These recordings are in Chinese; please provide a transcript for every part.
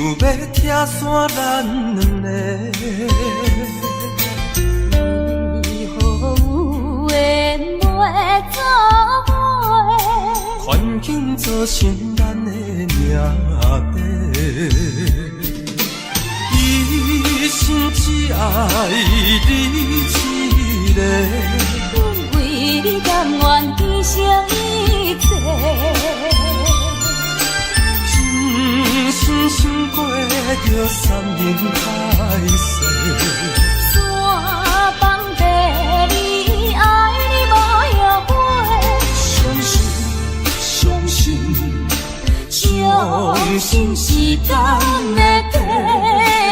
要拆散咱两个。为何有缘袂做伙？环境造成咱的命地，一生只爱你一个。阮为你甘愿牺牲一切。真心想过着山盟海誓，山崩地离，爱你无后悔。相信相信相信时间会替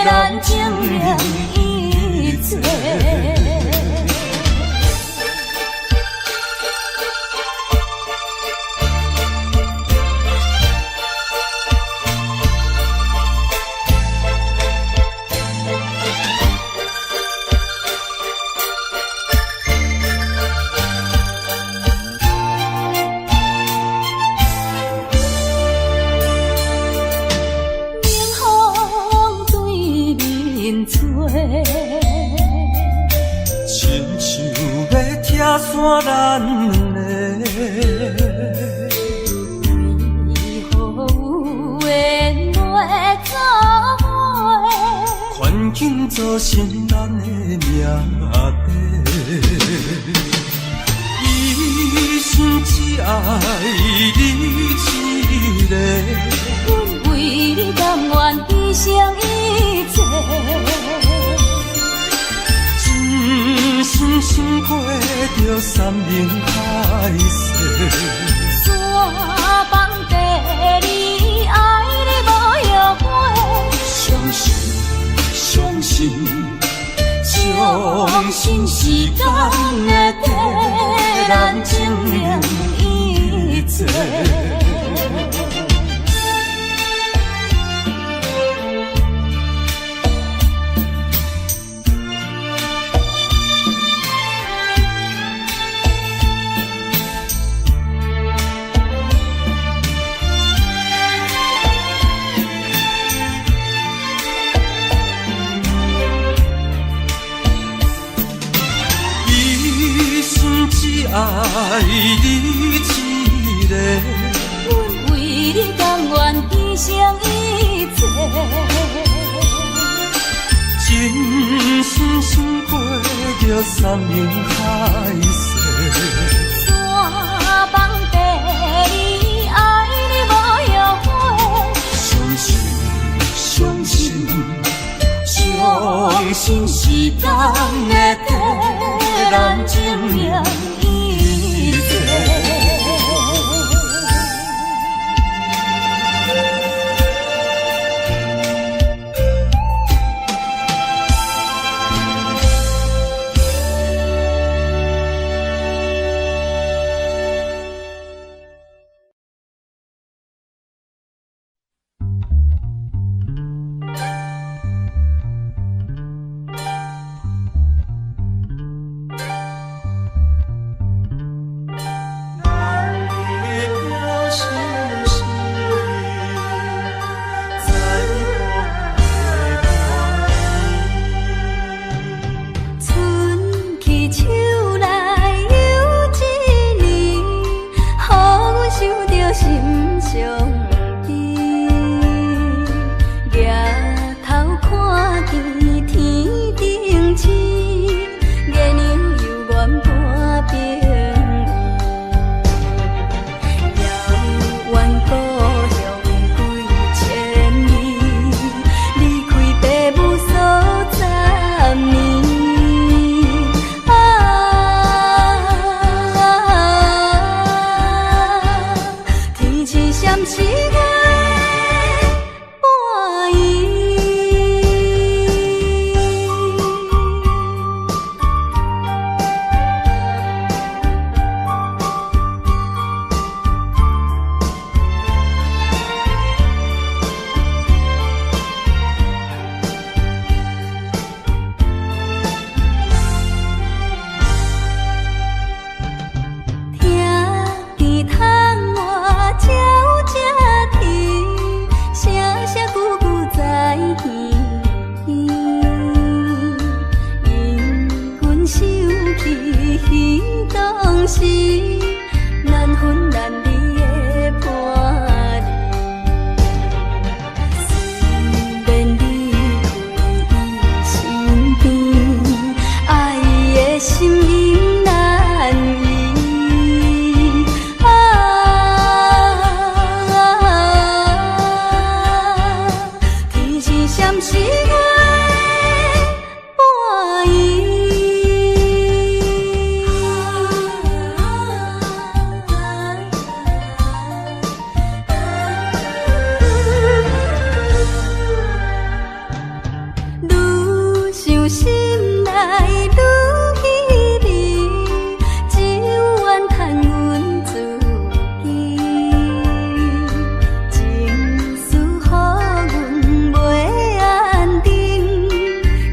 咱证明一切。亲像要拆散咱两个，为何有缘袂做伙？环境造成咱的命地，一生只爱你一个。阮为你甘愿牺牲一切。真心想过着山盟海誓，山崩地离，爱你无后悔。相信相信相信时间会替咱证明一切。只爱你一个，阮为你甘愿牺牲一切。真心想过着山盟海誓，山崩地离，爱你无后悔。相信相信相信时间会替咱证明一切。是难分难离的伴侣。虽然离开伊身边，爱伊的心意难移。天是闪时月伴伊。愈想心内愈稀微，只有怨叹阮自己，情绪予阮袂安定，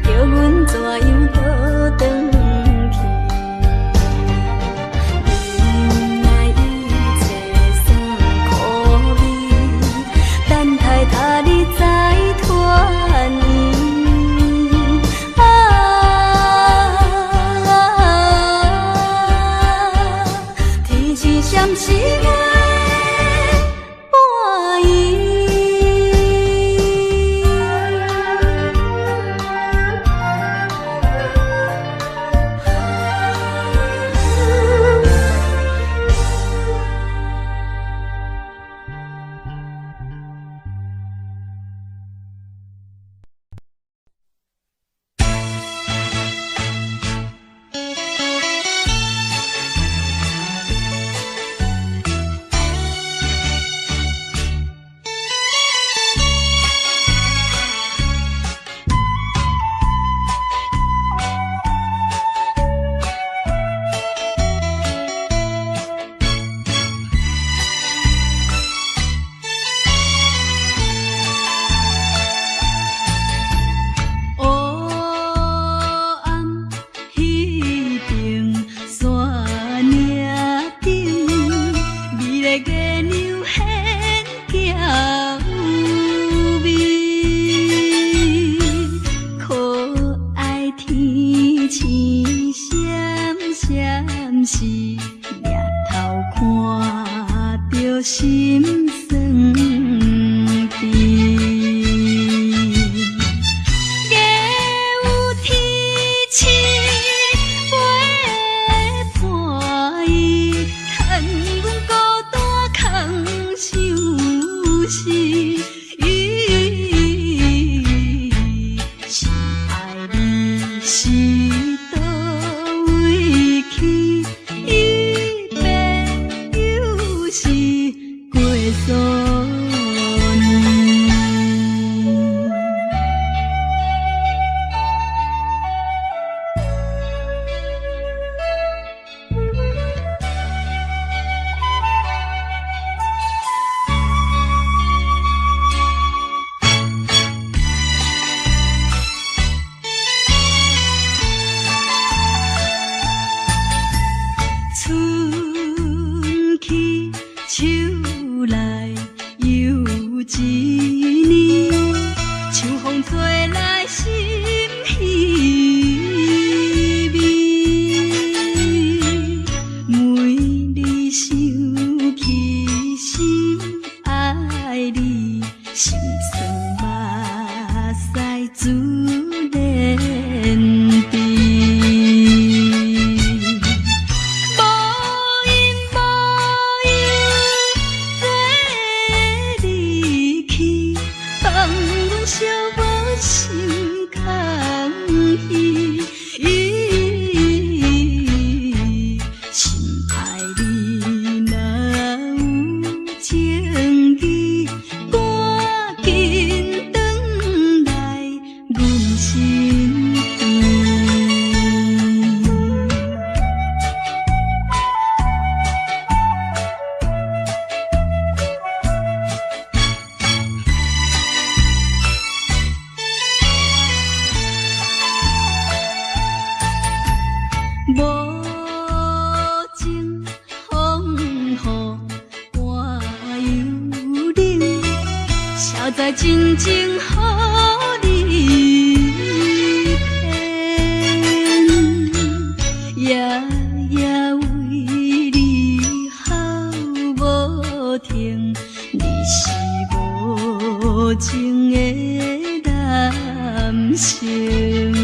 叫阮怎样倒转去？忍耐一切酸苦味，等待他日再团圆。天是闪时月伴伊。黑暗迄边山岭顶，美丽月亮显娇美，可爱天星闪闪是抬头看着心酸甜。月有天星陪伴伊，趁阮孤单空想死。伊心爱你是倒位去？伊变又是过数年。春去秋来又一年，秋风吹来心稀微，每日想起心爱你，心酸目屎自然滴。无因无由做离去，放阮寂寞心空虚。心爱你若有情义，赶紧转来阮身边。无情风雨寒又冷，谁知真情予你骗？夜夜为无情的男性。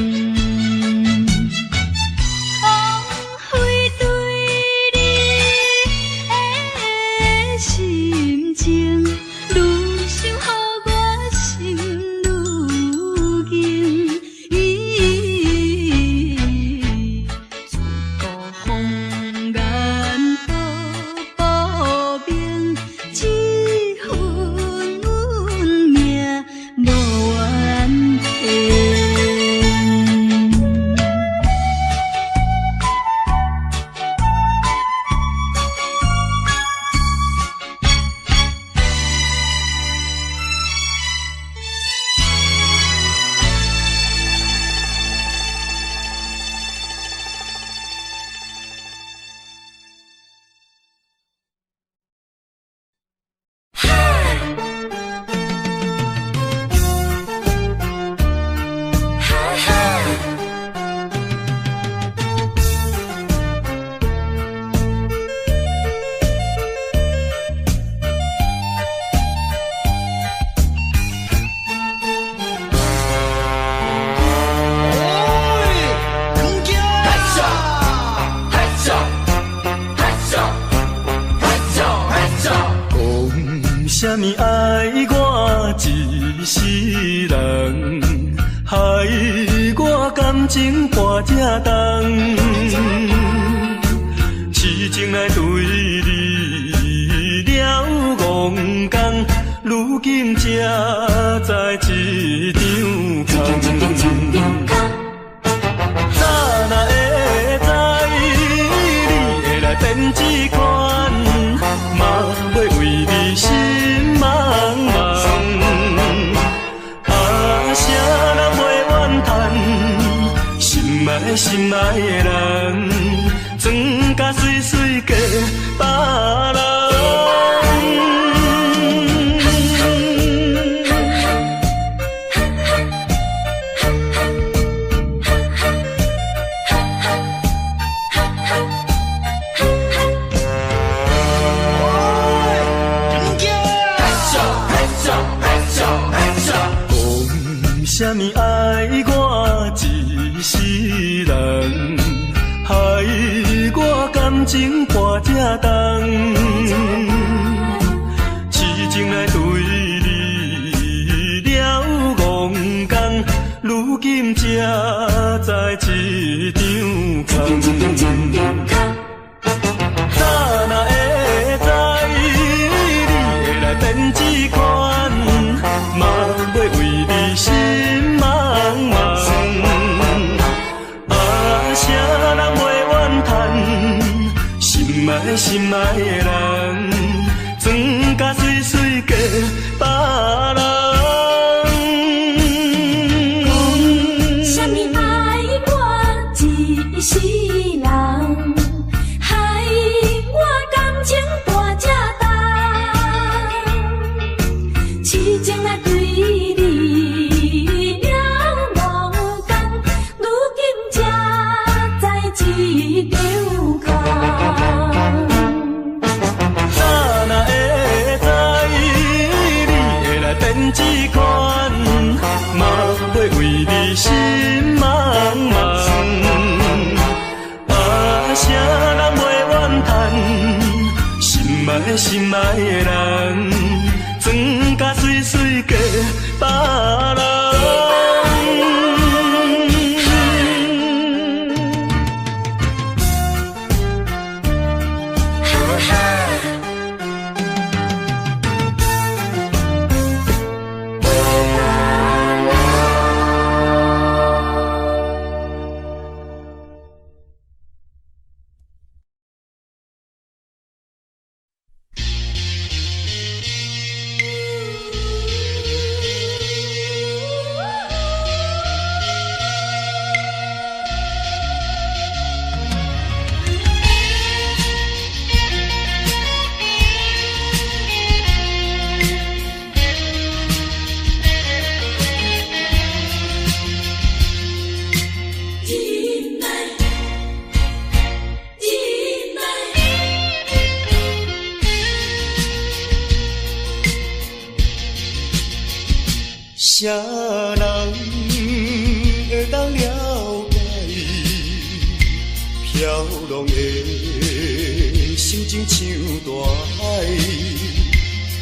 啥物爱我一世人，害我感情破这重，痴情来对你了戆讲，如今才知一场空。早若会知你会来变这款，嘛要为你心茫茫。啊，啥人袂怨叹，心爱心爱的人，装甲水水嫁别人。啥物爱我一世人，害我感情破这重，痴情来对你了戆讲，如今才知一场空。早若会知你会来变这款，嘛要为你心茫茫。啊，啥人袂怨叹，心爱心爱的人，装甲水水嫁别人。啥物爱我一世人，害我感情破这重，痴情来对你了戆讲，如今才知一场空。早若会知你会来变这款，嘛要为你心茫茫。啊，啥人袂怨叹，心爱心爱的人，装甲水水嫁别人。啥人会当了解飘浪的心情像大海？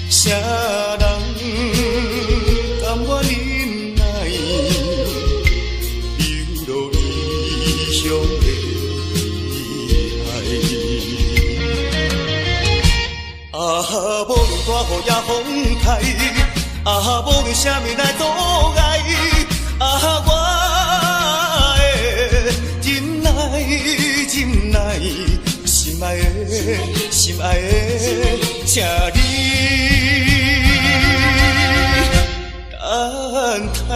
啥人甘愿忍耐流落异乡的海？啊，无论大雨也风台。啊，无论啥物来阻碍，啊，我的忍耐，忍耐，心爱的，心爱的，请你等待。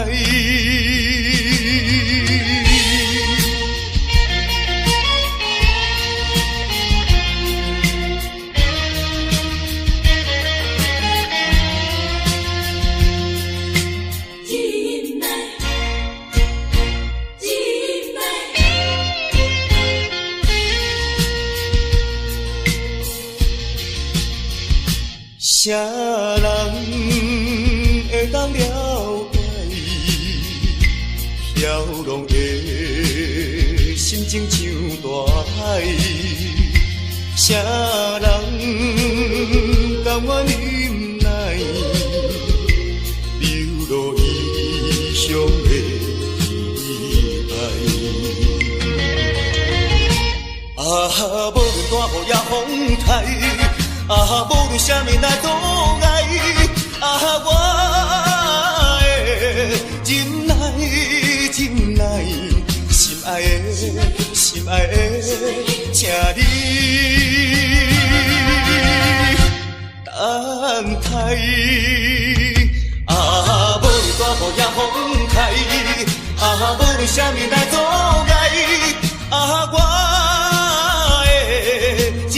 啥人会当了解飘浪的心情像大海？啥人甘愿忍耐流落异乡的海？啊，无论大雨也风台。啊，无论啥物来阻碍，啊，我的忍耐，忍耐，心爱的，心爱的，请你等待。啊，无论大雨也风台，啊，无论啥物来阻碍，啊，我的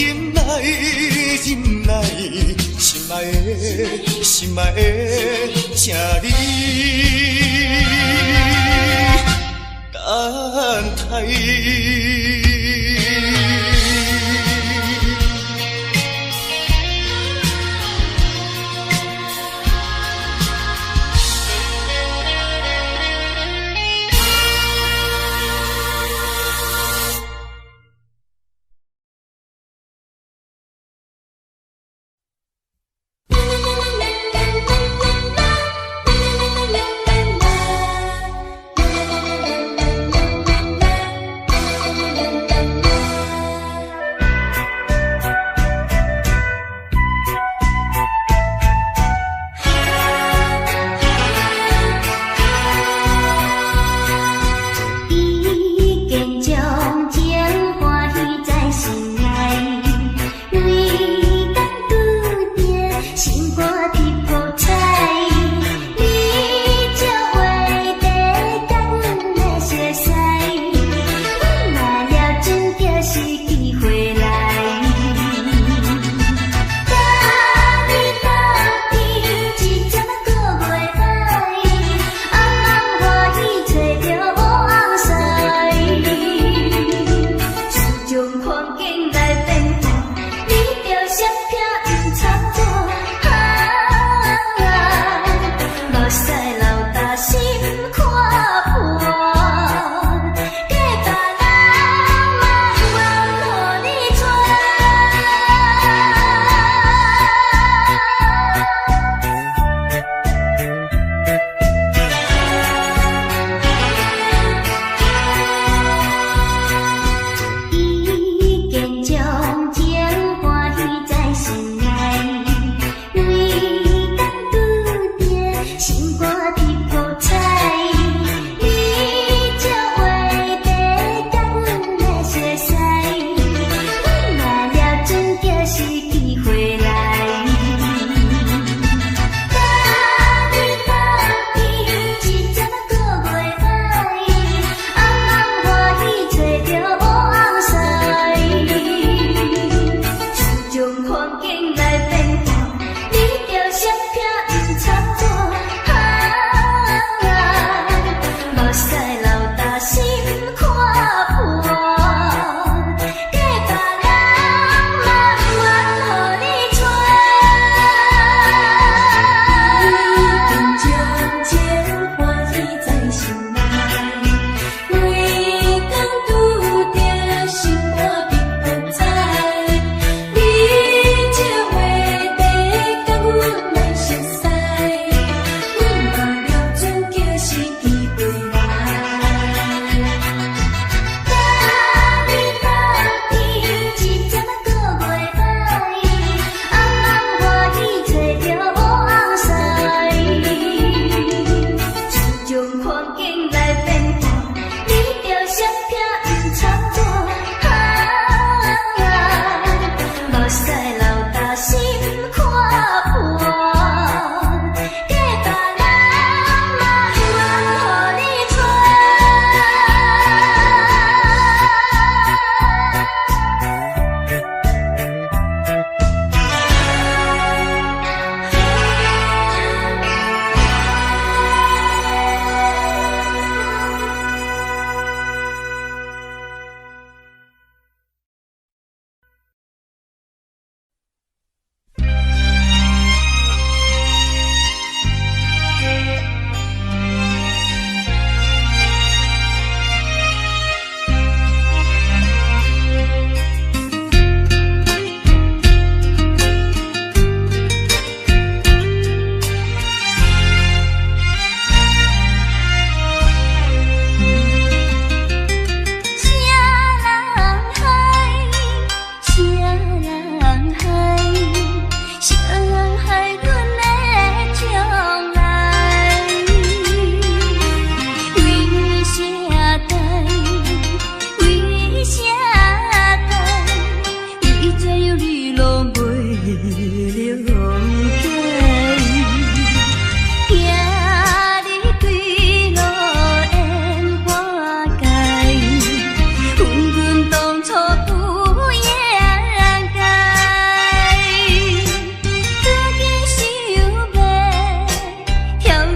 忍耐。忍耐，心爱的，心爱的，请你等待。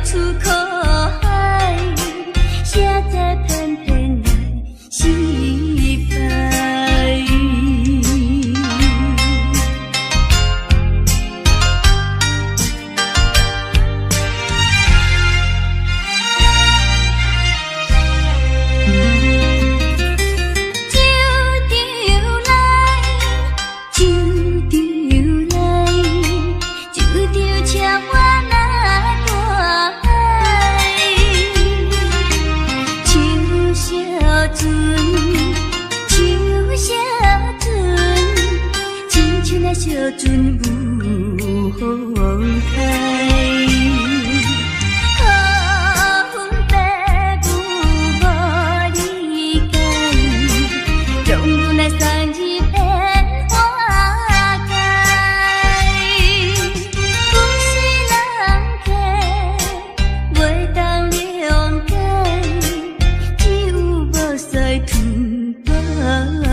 出苦海，谁在偏偏来失败？小船有风开，可恨父母无理解，让阮来送伊变花开。不是人客，袂当谅解，只有无衰天落来。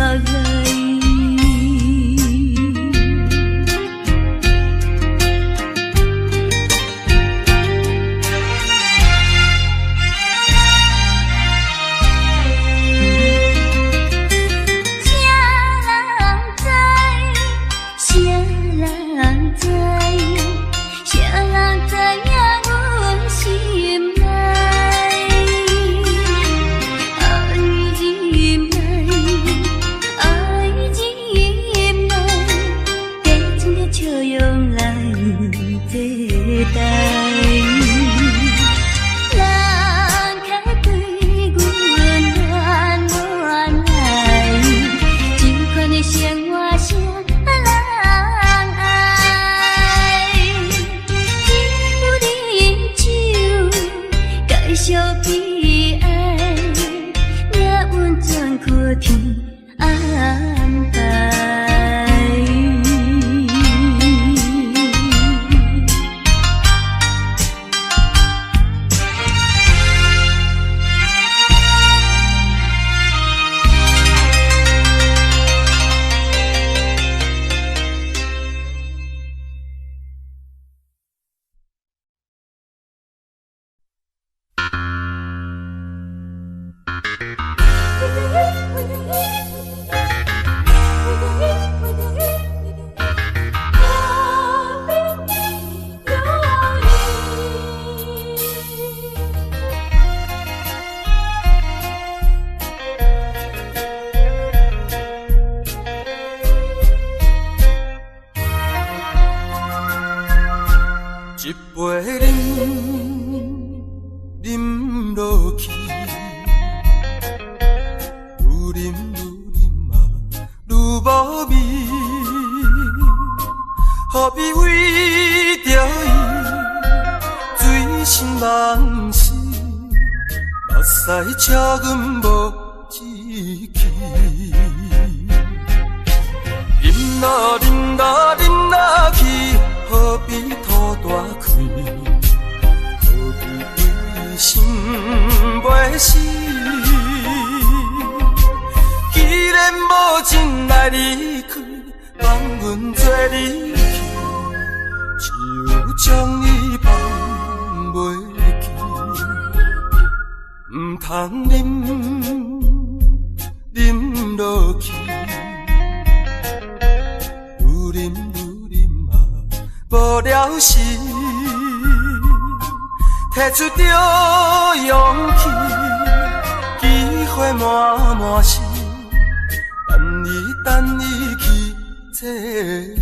一杯饮落去，愈饮嘛愈无味，何必为着伊醉心梦死，目屎请阮无志气。饮落饮落饮落去，何必吐大开？何必为心袂死？既然无情来离开，放阮做离去，只有将伊放袂记。唔通饮落去，愈饮嘛无了时，摕出着勇气，机会满是，等伊去找伊。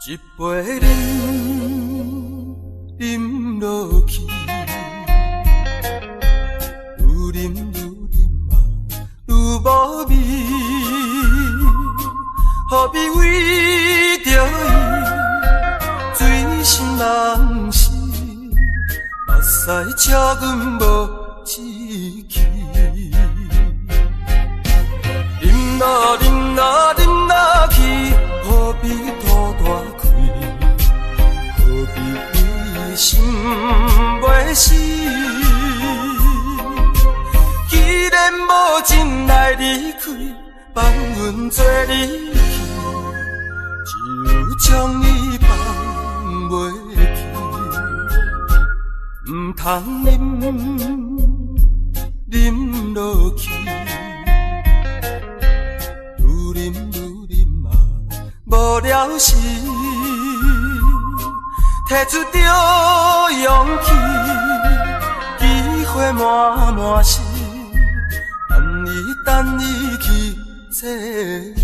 一杯饮落去，愈饮嘛愈无味，何必为着伊醉心梦死，目屎请阮无志气。饮落饮落饮落去，何必吐大开？何必为心袂死？真来离开，放阮做离去，就将伊放袂去。唔通啉落去，愈啉嘛无了时，摕出着勇气，机会满是，等伊去找伊。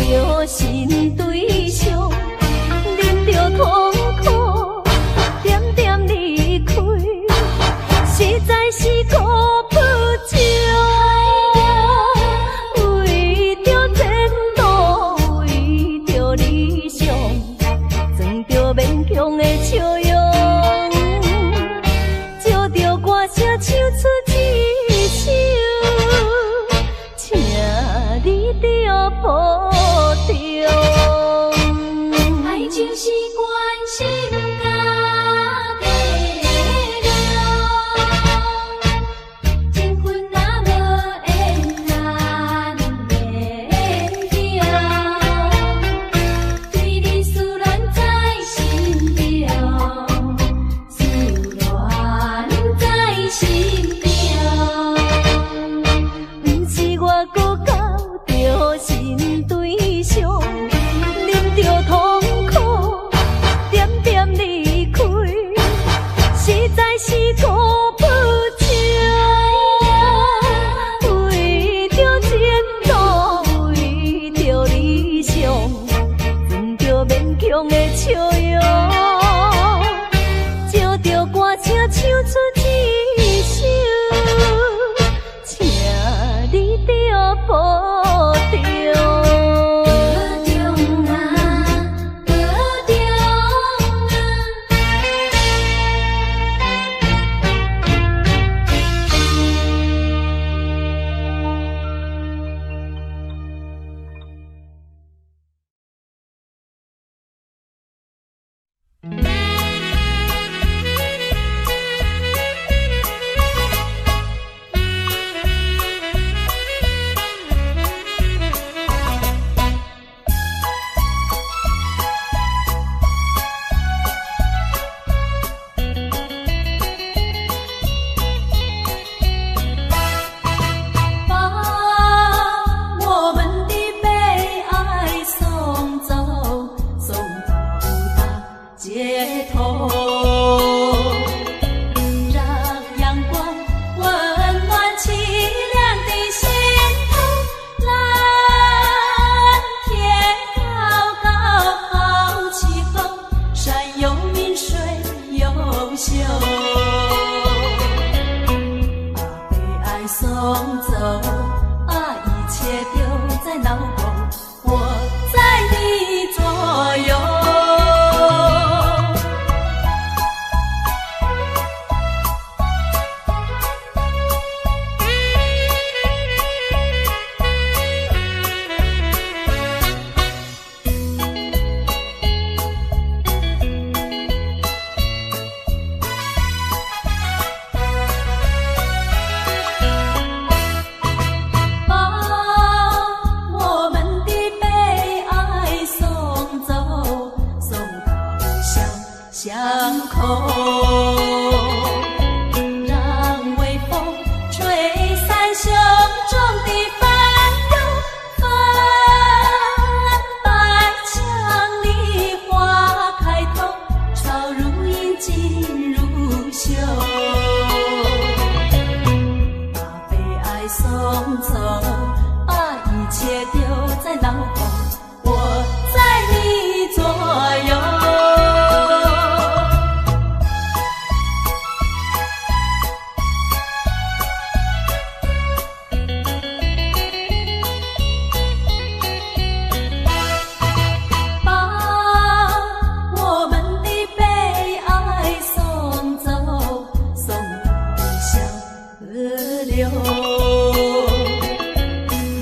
着新对象，忍着痛苦，点点离开，实在是苦不尽。为着前途，为着理想，装着勉强的笑容，借着歌声唱出一首，请你着保重。爱就是关心甲体谅，情分若无缘难免定，对你思恋在心中，思恋在心中，不是我搁交着新对象，忍着痛苦，点点离开，实在是苦不尽。为着前途，为着理想，装着勉强的笑容，借着歌声唱出一首，请你着保重。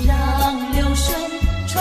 让流水冲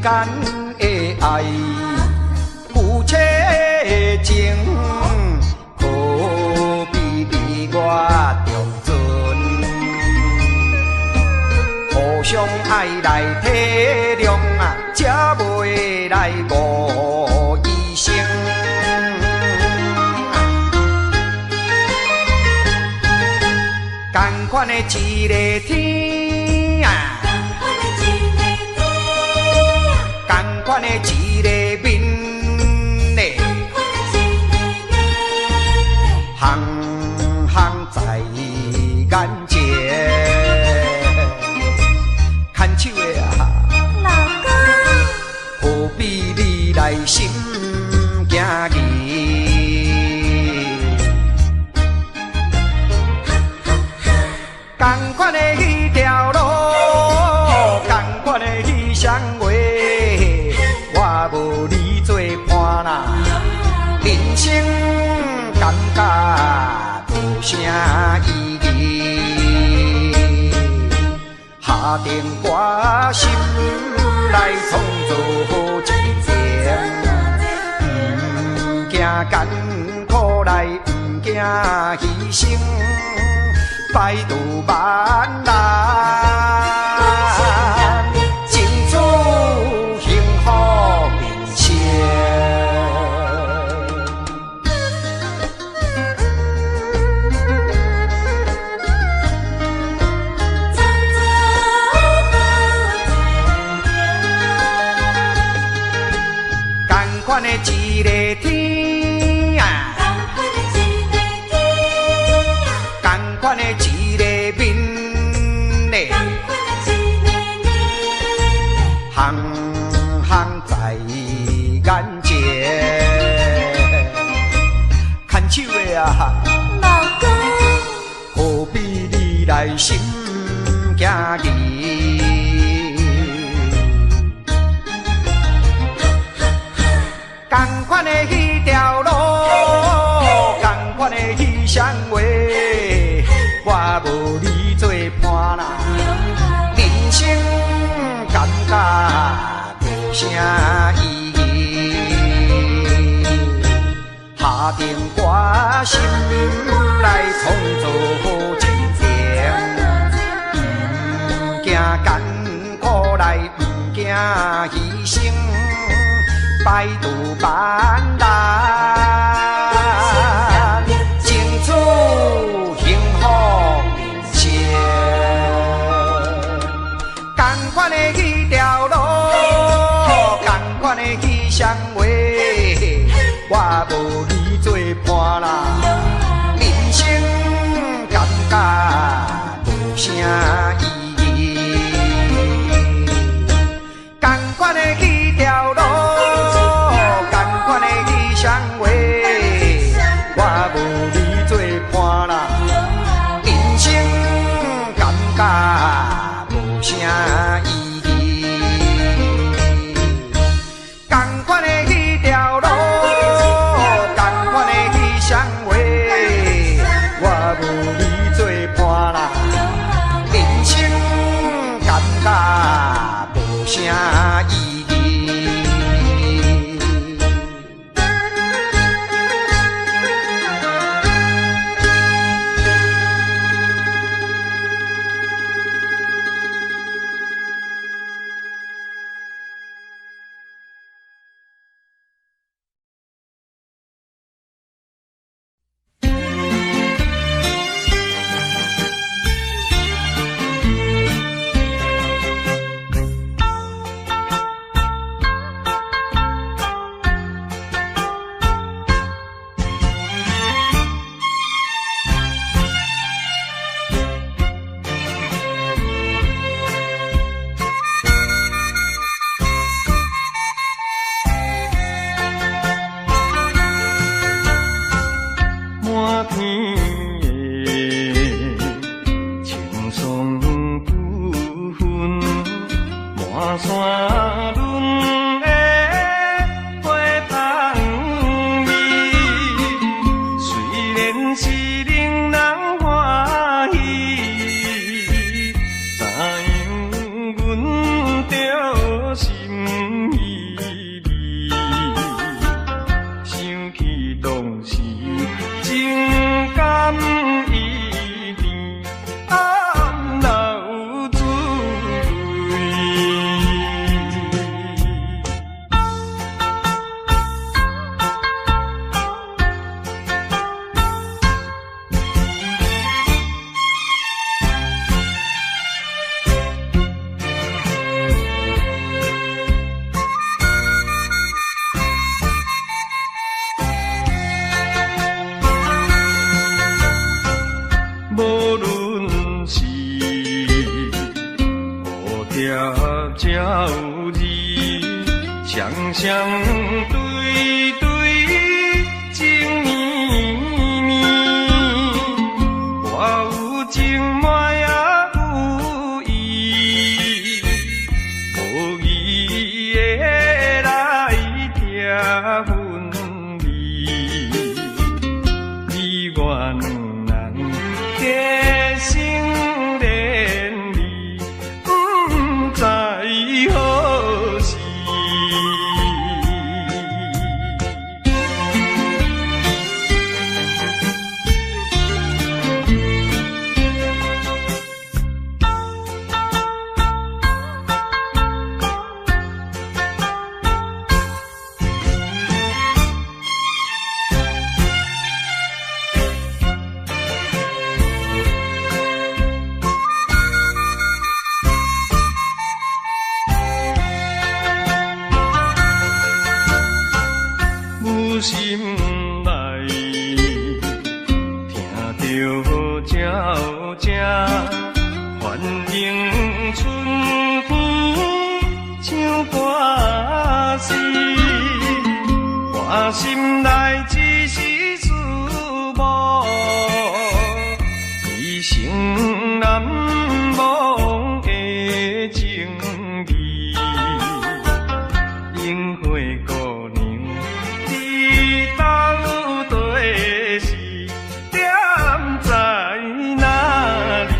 间的爱，有切的情，何必离我中存？互相爱来体谅啊，才袂来误医生。同款的一个天啊，同款的一个面嘞，行行在眼前，牵手的啊，老公，何必你来心惊疑？同款的迄条路，同款的迄双话，我无你做伴啦，人生感觉无啥意义。下定决心来创造一片，不惊艰苦来，不惊牺牲。百度万难，尽祝幸福人生。同款的一个天啊，同款的一个面嘞，行行在眼前，牵手的啊，老公，何必你来心惊疑？同款的迄条路，同款的迄双话，我无你做伴啦，人生感觉无啥意义。下定决心来创造一片，不惊艰苦来，不惊牺牲。百度万难，尽祝幸福人生。同款的迄条路，同款的迄双话，我无你做伴啦，人生感觉无啥意义。同款的迄条路。我无你做伴啦，人生感觉无啥意义。同款的迄条路，同款的迄双话，我无你做伴啦，人生感觉无啥意义。贴才有你，双双对对情绵绵，我有情满也有意，无意的来贴分离，你我两人结成连理，不知何时。我心内听着鸟声，欢迎春风唱歌诗，我心内只是思慕，一生难忘的情义，樱花姑娘。你到底是点在哪里？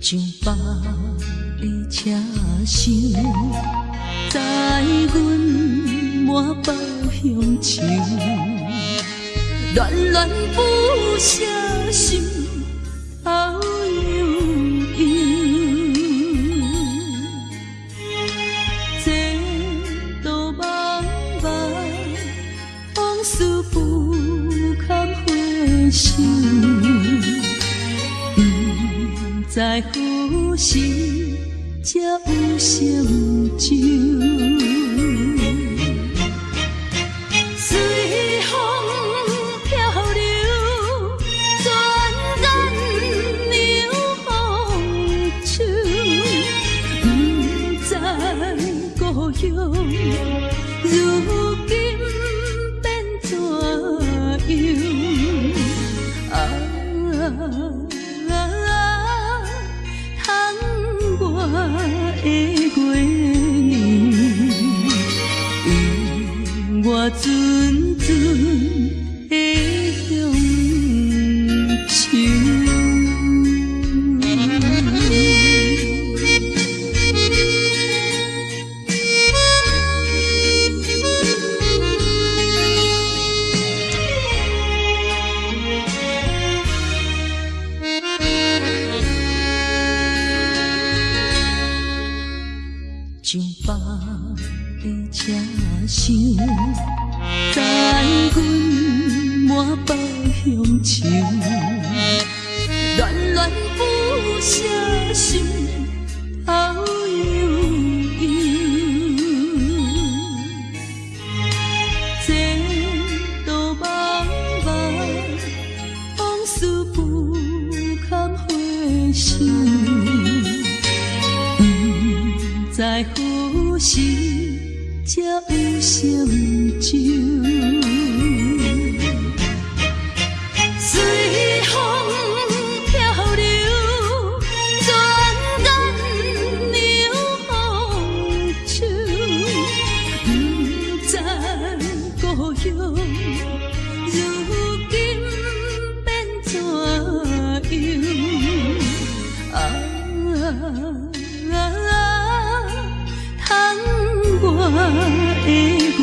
上北的车厢，载阮满北乡愁，恋恋不舍心好悠悠，这道茫茫往事不堪回首。不知何时才有成就，随风漂流，转眼流风手，不知故乡如今变怎样？我的月年，永我纯纯的乡愁。上北的车厢，载阮满北乡愁，恋恋不舍心好悠悠，这道茫茫往事不堪回首。不知何时才有成就，随风漂流，转眼流风手，不知故乡如今变怎样？我的月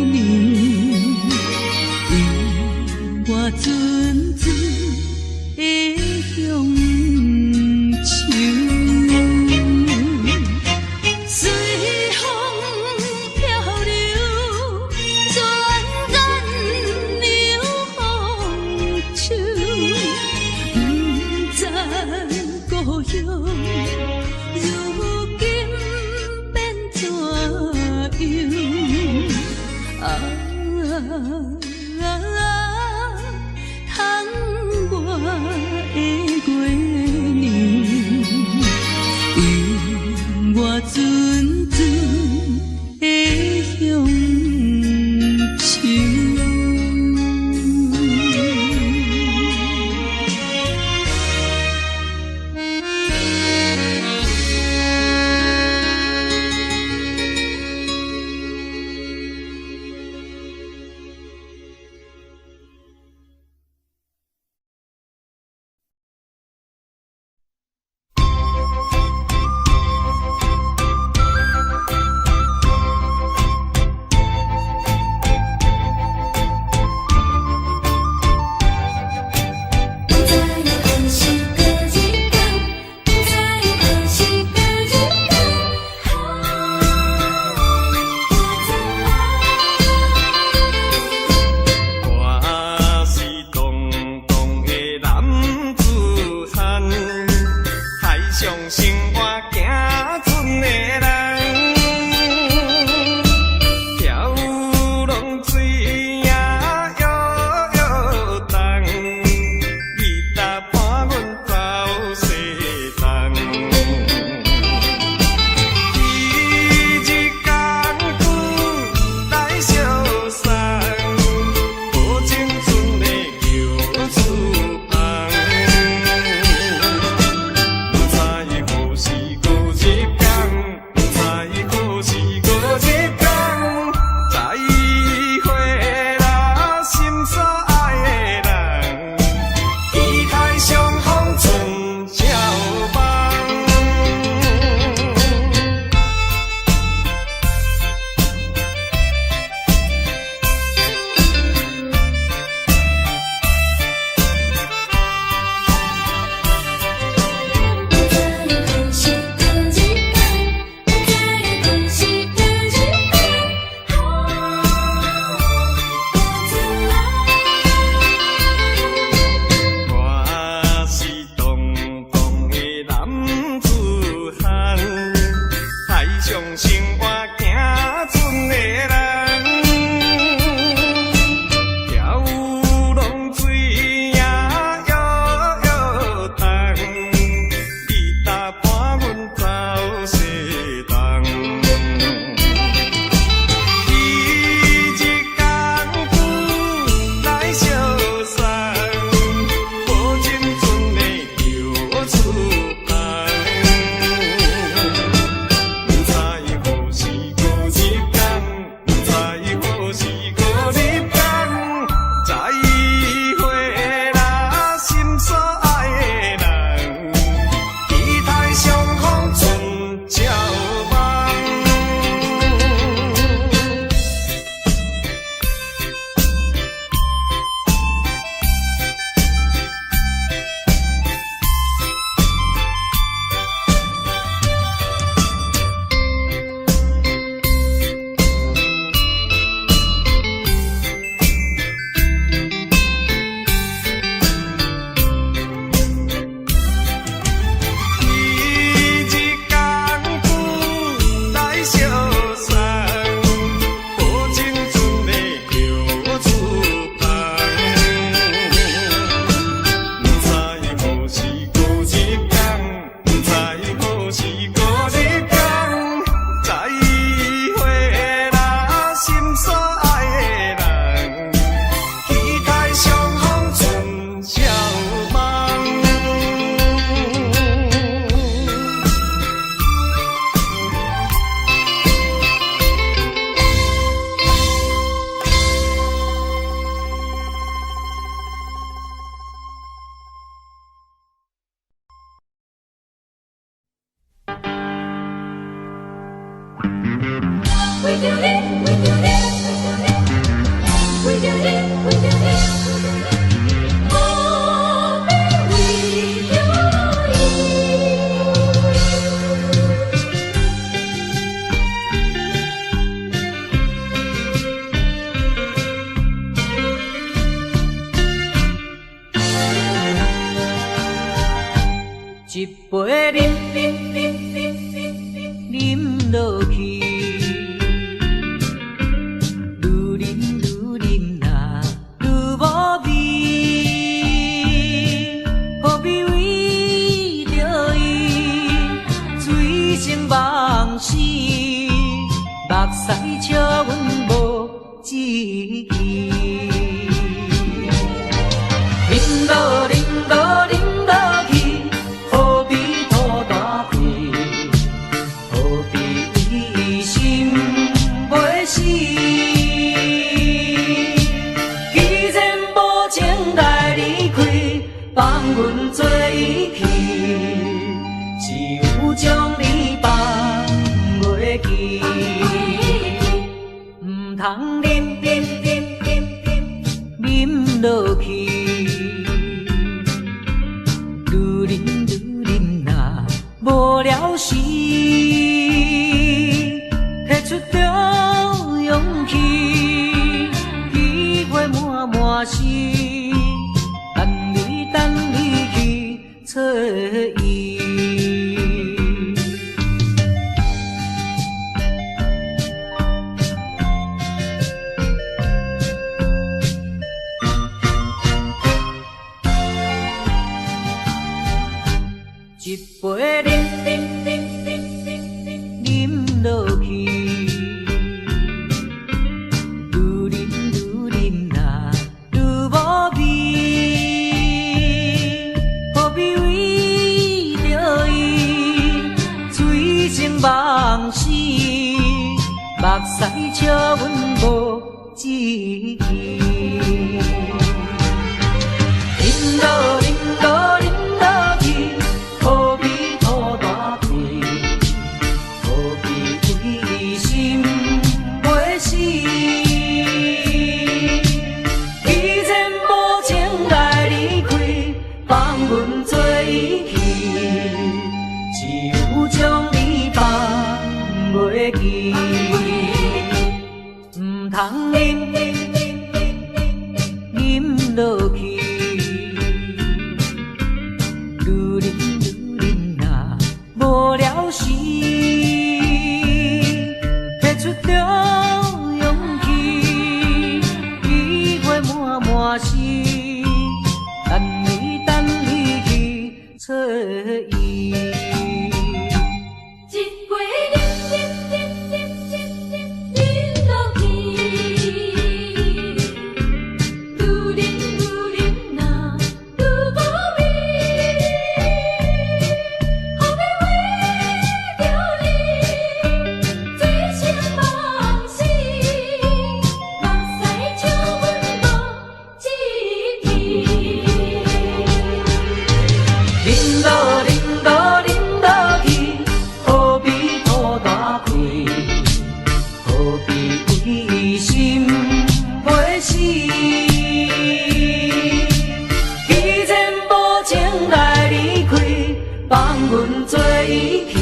年，永我纯纯的乡愁。随风漂流，转眼流风手，不知故乡如今变怎我的月年，永我纯纯的乡愁。一杯饮落去，愈饮呐愈无味，何必为着伊醉生梦死？目屎笑阮无志气，饮落饮落饮落去。何必拖大气？何必为心袂死？既然无情来离开，放阮做伊去，只有将你放袂记。唔通饮落去。无聊时，摕出着勇气，机会满是，等你去找伊。一杯饮落去，愈饮呐愈无味，何必为着伊醉生梦死？目屎笑阮无志气，饮落饮落饮落去。何必拖大气？何必为心袂死？既然无情来离开，放阮做伊去，只有将你放袂记。唔通饮落去。无聊时，摕出着勇气，机会满是，等你去找伊。一杯饮落去，愈饮呐愈无味。阮做伊去，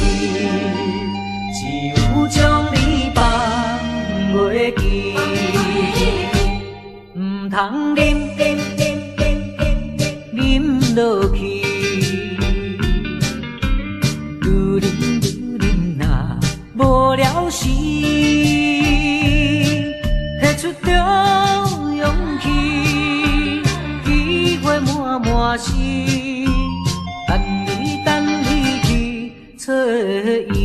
只有将你放袂记。唔通饮落去，愈饮呐无聊时，摕出着勇气，机会满是。等你去找伊。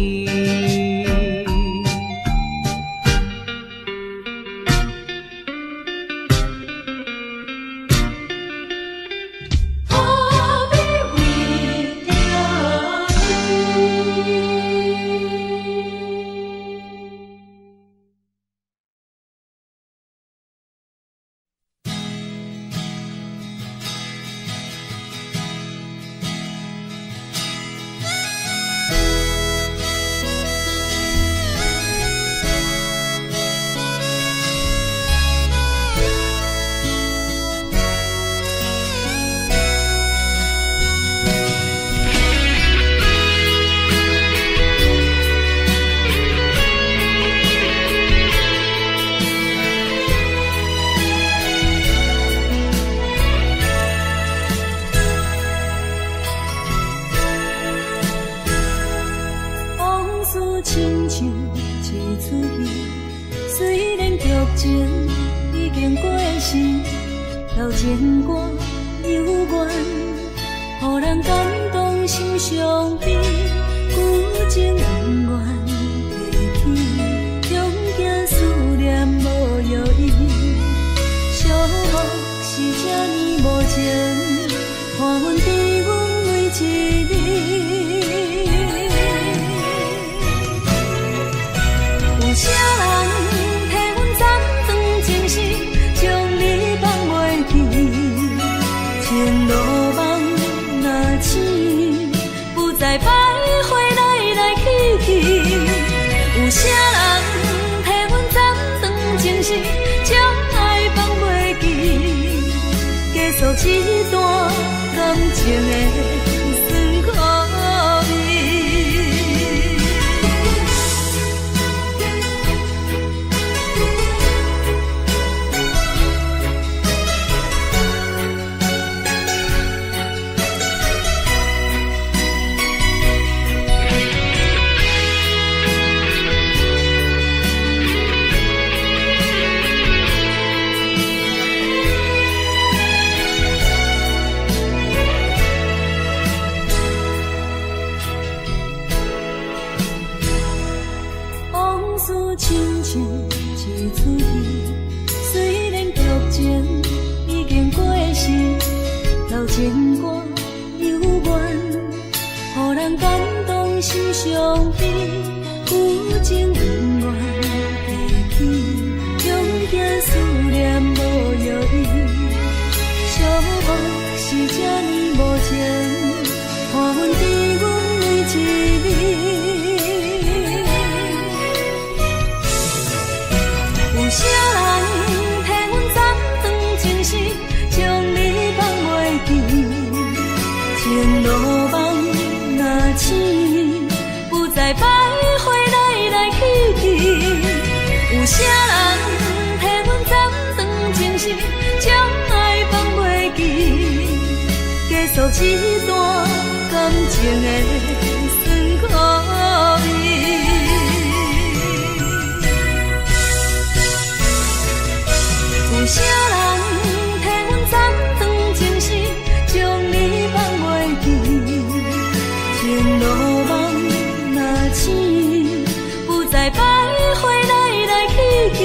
何必为着伊？出戏。虽然剧情已经过时，老情歌犹原，予人感动心伤悲。旧情恩怨提起，中间思念无药医。寂寞是这呢无情，看阮伫阮每一日。有啥人替阮暂断情丝，将你放袂记？前路梦若醒，不再徘徊来来去去。有啥人替阮暂断情丝，将爱放袂记？结束一段感情的酸苦味。亲像一出戏，虽然剧情已经过时，老情歌犹原，予人感动心伤悲。旧情恩怨提起，中间思念无药医。寂寞是这呢无情，看阮伫阮每一日。有啥人替阮暂断情丝，将你放袂记？前路梦若醒，不再徘徊来来去去。有啥人替阮暂断情丝，将爱放袂记？结束一段感情的酸苦味。有啥人替阮暂断情丝，将你放袂记？前路梦若醒，不再徘徊来来去去。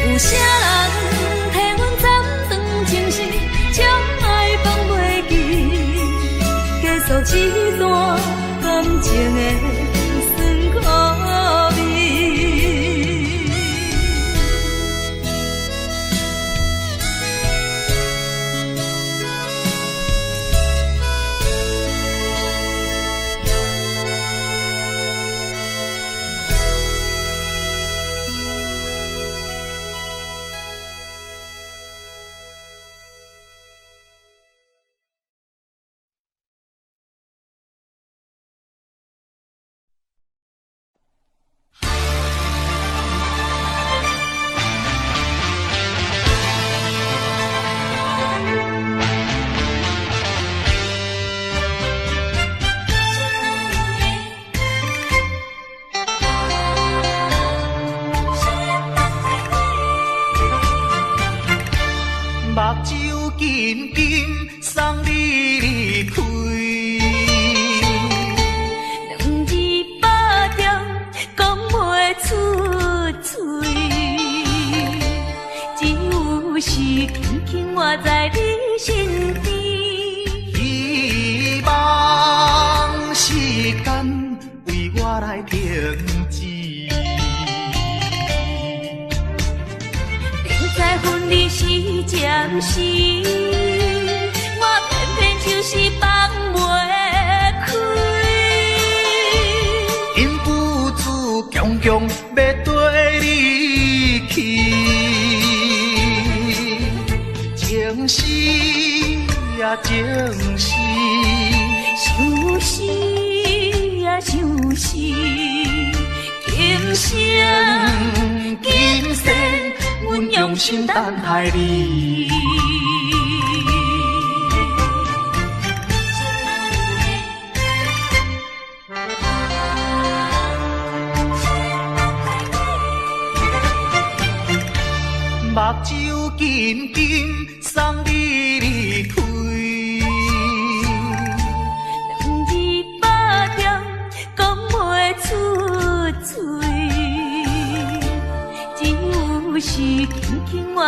有啥人替阮暂断情丝，将爱放袂记？结束一段感情的酸苦味。目睭紧紧送你离开，两字百条讲袂出嘴，只有是轻轻活在你身边。希望时间为我来停止。在分离时暂时，我偏偏就是放袂开。因父子强强要跟你去，情丝呀情丝，想死呀想死，今生今世。阮用心等待你。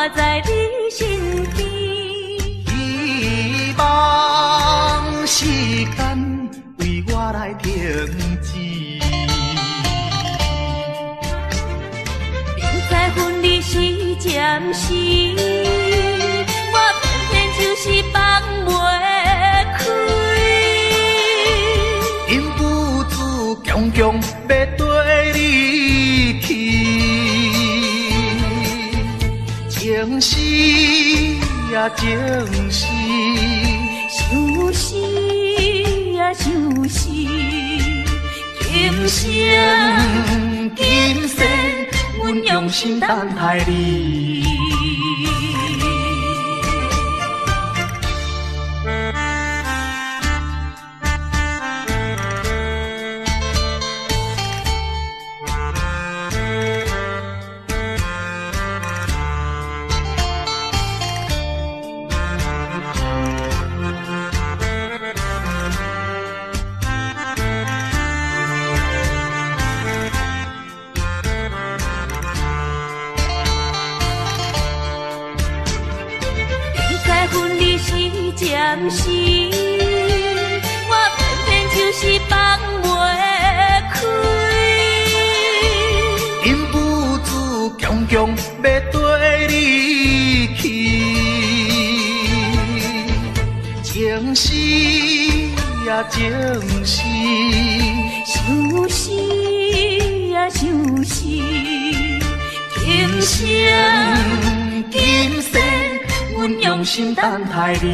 挂在你身边。希望时间为我来停止。明知分离是暂时，我偏偏就是放袂开。因父子强强要跟你去，情是呀情是，想是呀想是，今生今世，阮用心等待你。暂时，我偏偏就是放袂开。因父子强强要跟你去，情是呀情是，想是呀想是，今生今世，阮用心等待你。